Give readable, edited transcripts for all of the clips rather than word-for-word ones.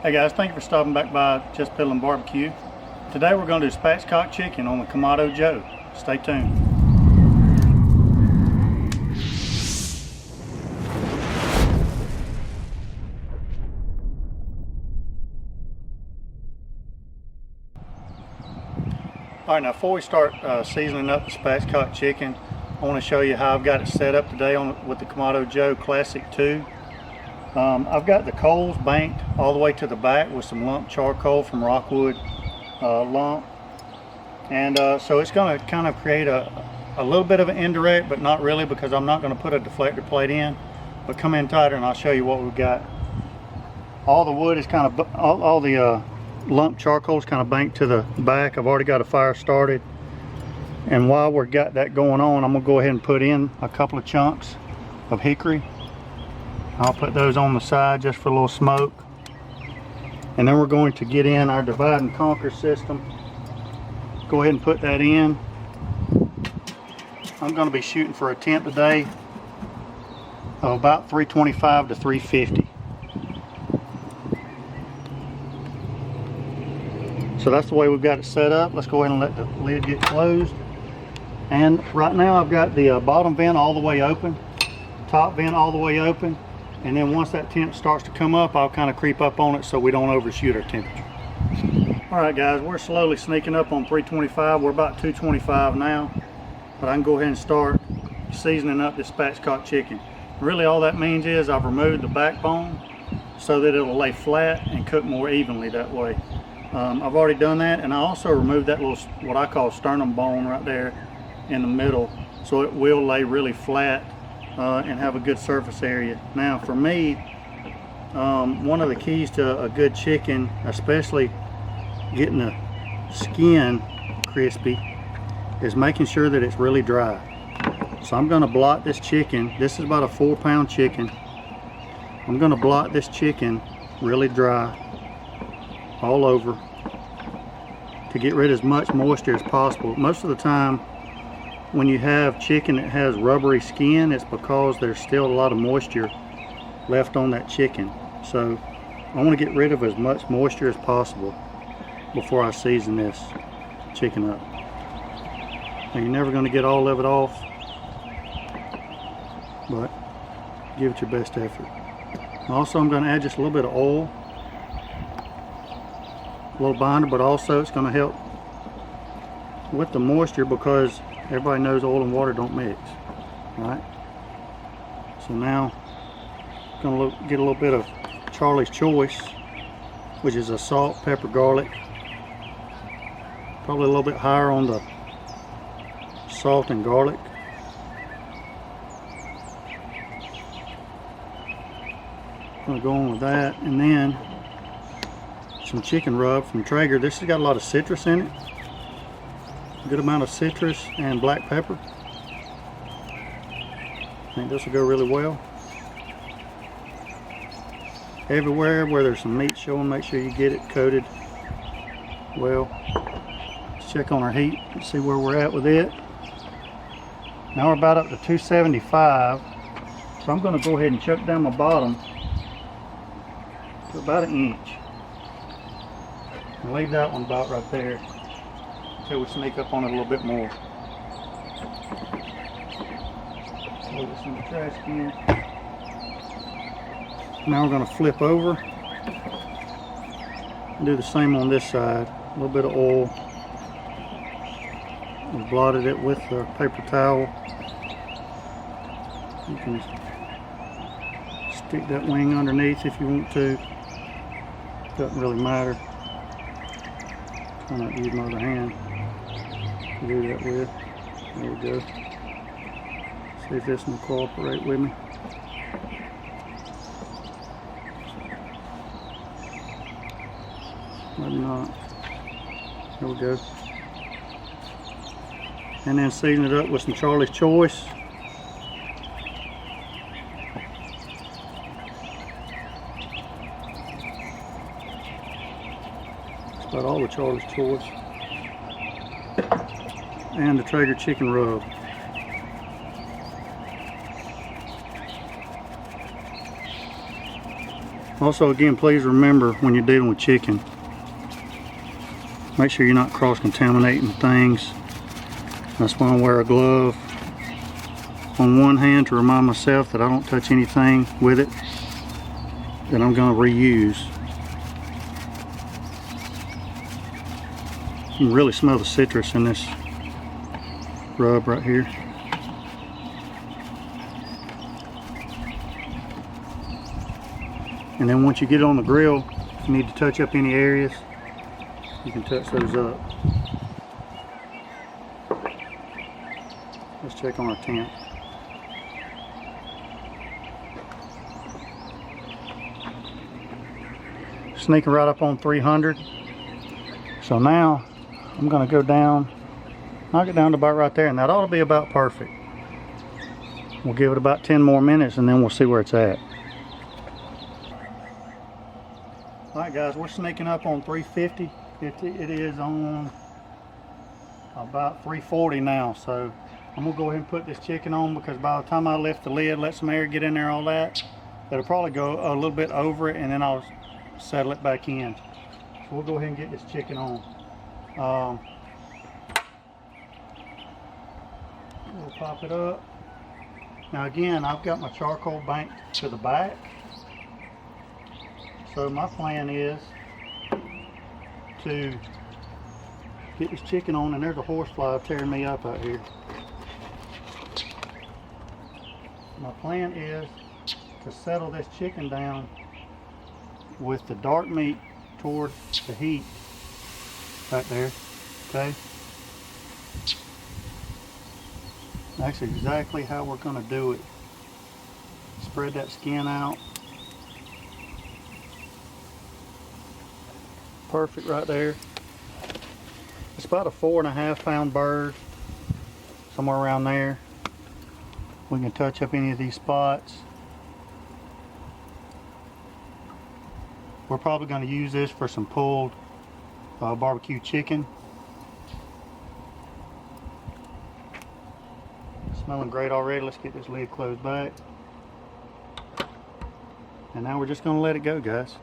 Hey guys, thank you for stopping back by Just Piddlin Barbecue. Today we're going to do spatchcock chicken on the Kamado Joe. Stay tuned. Alright, now before we start seasoning up the spatchcock chicken, I want to show you how I've got it set up today with the Kamado Joe Classic 2. I've got the coals banked all the way to the back with some lump charcoal from Rockwood lump, and so it's going to kind of create a little bit of an indirect, but not really, because I'm not going to put a deflector plate in. But come in tighter and I'll show you what we've got. All the wood is kind of all the lump charcoal is kind of banked to the back. I've already got a fire started, and while we've got that going on, I'm going to go ahead and put in a couple of chunks of hickory. I'll put those on the side just for a little smoke. And then we're going to get in our divide and conquer system. Go ahead and put that in. I'm going to be shooting for a temp today of about 325 to 350. So that's the way we've got it set up. Let's go ahead and let the lid get closed. And right now I've got the bottom vent all the way open, top vent all the way open. And then once that temp starts to come up, I'll kind of creep up on it so we don't overshoot our temperature. Alright guys, we're slowly sneaking up on 325. We're about 225 now. But I can go ahead and start seasoning up this spatchcock chicken. Really all that means is I've removed the backbone so that it'll lay flat and cook more evenly that way. I've already done that, and I also removed that little, what I call sternum bone right there in the middle, so it will lay really flat and have a good surface area. Now for me, one of the keys to a good chicken, especially getting the skin crispy, is making sure that it's really dry. So I'm going to blot this chicken. This is about a 4-pound chicken. I'm going to blot this chicken really dry all over to get rid of as much moisture as possible. Most of the time when you have chicken that has rubbery skin, it's because there's still a lot of moisture left on that chicken. So I want to get rid of as much moisture as possible before I season this chicken up. Now, you're never going to get all of it off, but give it your best effort. Also, I'm going to add just a little bit of oil, a little binder, but also it's going to help with the moisture, because everybody knows oil and water don't mix, right? So now I'm going to get a little bit of Charlie's Choice, which is a salt, pepper, garlic. Probably a little bit higher on the salt and garlic. I'm going to go on with that, and then some chicken rub from Traeger. This has got a lot of citrus in it. A good amount of citrus and black pepper. I think this will go really well. Everywhere where there's some meat showing, make sure you get it coated well. Let's check on our heat and see where we're at with it. Now we're about up to 275. So I'm going to go ahead and chuck down my bottom to about 1 inch. And leave that one about right there until we sneak up on it a little bit more. Throw this in the trash can. Now we're going to flip over and do the same on this side. A little bit of oil. We blotted it with a paper towel. You can stick that wing underneath if you want to. Doesn't really matter. Try not to use my other hand to do that with. There we go. See if this will cooperate with me. Maybe not. There we go. And then season it up with some Charlie's Choice. That's about all the Charlie's Choice. And the Traeger chicken rub. Also, again, please remember when you're dealing with chicken, make sure you're not cross-contaminating things. That's why I wear a glove on one hand to remind myself that I don't touch anything with it that I'm going to reuse. You can really smell the citrus in this rub right here. And then once you get it on the grill, if you need to touch up any areas, you can touch those up. Let's check on our tent. Sneaking right up on 300. So now I'm going to go down, knock it down to about right there, and that ought to be about perfect. We'll give it about 10 more minutes and then we'll see where it's at. Alright guys, we're sneaking up on 350. It is on about 340 now, so I'm going to go ahead and put this chicken on, because by the time I lift the lid, let some air get in there, all that, it'll probably go a little bit over it, and then I'll settle it back in. So we'll go ahead and get this chicken on. We'll pop it up. Now again, I've got my charcoal banked to the back. So my plan is to get this chicken on, and there's a horsefly tearing me up out here. My plan is to settle this chicken down with the dark meat toward the heat right there, okay? That's exactly how we're going to do it. Spread that skin out. Perfect right there. It's about a 4.5 pound bird, somewhere around there. We can touch up any of these spots. We're probably going to use this for some pulled barbecue chicken. Smelling great already. Let's get this lid closed back. And now we're just going to let it go, guys.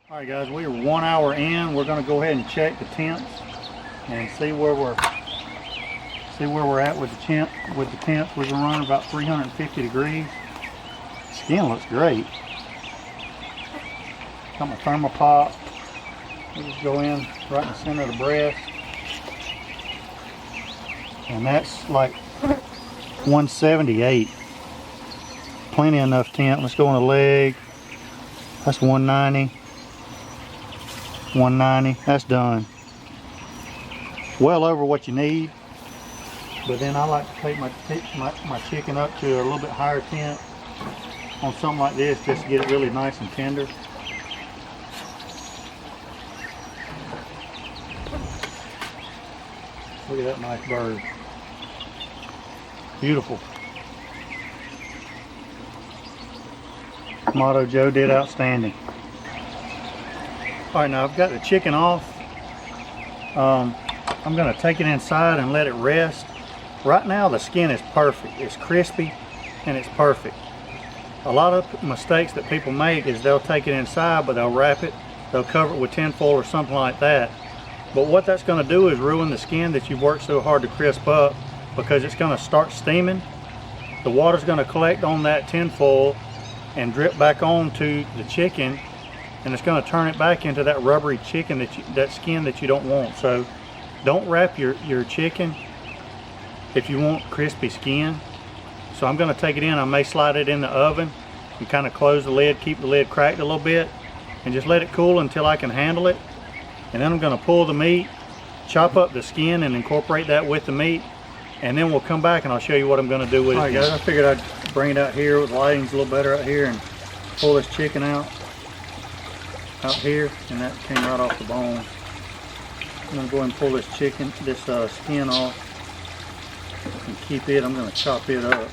Alright guys, we are 1 hour in. We're going to go ahead and check the temps and see where we're at with the temps. With the temps, we're going to run about 350 degrees. Skin looks great. Got my thermopop. We just go in right in the center of the breast, and that's like 178. Plenty enough temp. Let's go on the leg. That's 190. 190. That's done. Well over what you need. But then I like to take my chicken up to a little bit higher temp on something like this, just to get it really nice and tender. Look at that nice bird. Beautiful. Kamado Joe did outstanding. Alright, now I've got the chicken off. I'm going to take it inside and let it rest. Right now the skin is perfect. It's crispy and it's perfect. A lot of mistakes that people make is they'll take it inside, but they'll wrap it, they'll cover it with tinfoil or something like that. But what that's going to do is ruin the skin that you've worked so hard to crisp up, because it's going to start steaming. The water's going to collect on that tinfoil and drip back onto the chicken, and it's going to turn it back into that rubbery chicken, that skin that you don't want. So don't wrap your chicken if you want crispy skin. So I'm going to take it in. I may slide it in the oven and kind of close the lid, keep the lid cracked a little bit, and just let it cool until I can handle it. And then I'm going to pull the meat, chop up the skin and incorporate that with the meat, and then we'll come back and I'll show you what I'm going to do with it. Alright guys, I figured I'd bring it out here with the lighting's a little better out here and pull this chicken out here, and that came right off the bone. I'm going to go ahead and pull this skin off and keep it. I'm going to chop it up.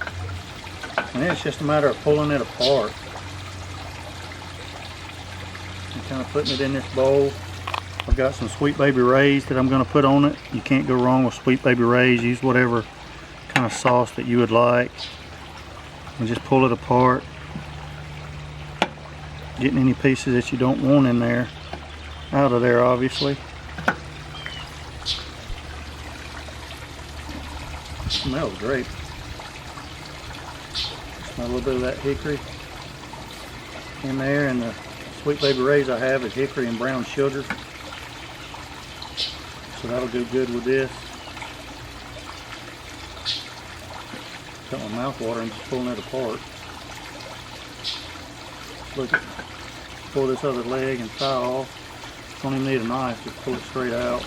And then it's just a matter of pulling it apart. And kind of putting it in this bowl. I've got some Sweet Baby Ray's that I'm going to put on it. You can't go wrong with Sweet Baby Ray's. Use whatever kind of sauce that you would like. And just pull it apart. Getting any pieces that you don't want in there out of there, obviously. Smells great. Smell a little bit of that hickory in there, and the Sweet Baby Ray's I have is hickory and brown sugar, so that'll go good with this. Got my mouth watering just pulling it apart. Look at, pull this other leg and thigh off. Don't even need a knife, just pull it straight out.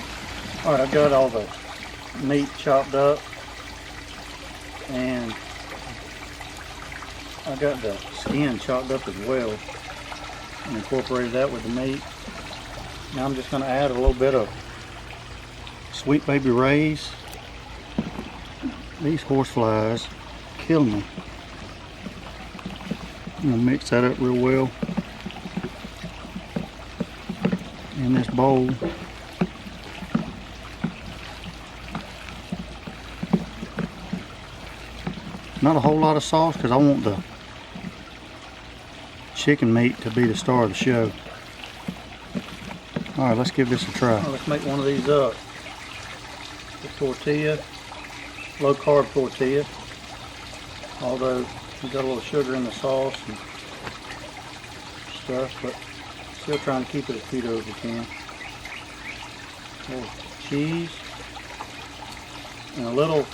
Alright, I've got all the meat chopped up, and I got the skin chopped up as well and incorporated that with the meat. Now I'm just going to add a little bit of Sweet Baby Ray's. These horseflies kill me. I'm going to mix that up real well in this bowl. Not a whole lot of sauce because I want the chicken meat to be the star of the show. Alright, let's give this a try. Right, let's make one of these up. The tortilla, low carb tortilla. Although we got a little sugar in the sauce and stuff, but still trying to keep it as keto as we can. A little cheese and a little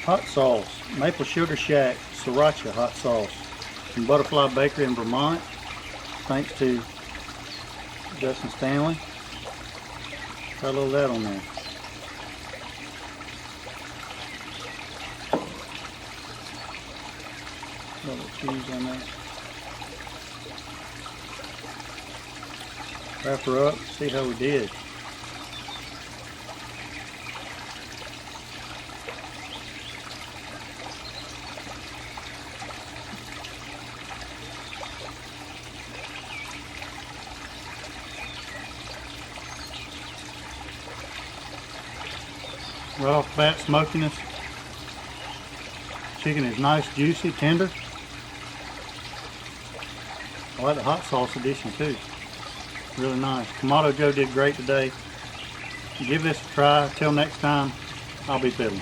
hot sauce, Maple Sugar Shack Sriracha hot sauce from Butterfly Bakery in Vermont. Thanks to Justin Stanley. Got a little of that on there. A little cheese on there. Wrap her up, see how we did. Right off the bat, smokiness. Chicken is nice, juicy, tender. I like the hot sauce addition too. Really nice. Kamado Joe did great today. Give this a try. Till next time, I'll be piddling.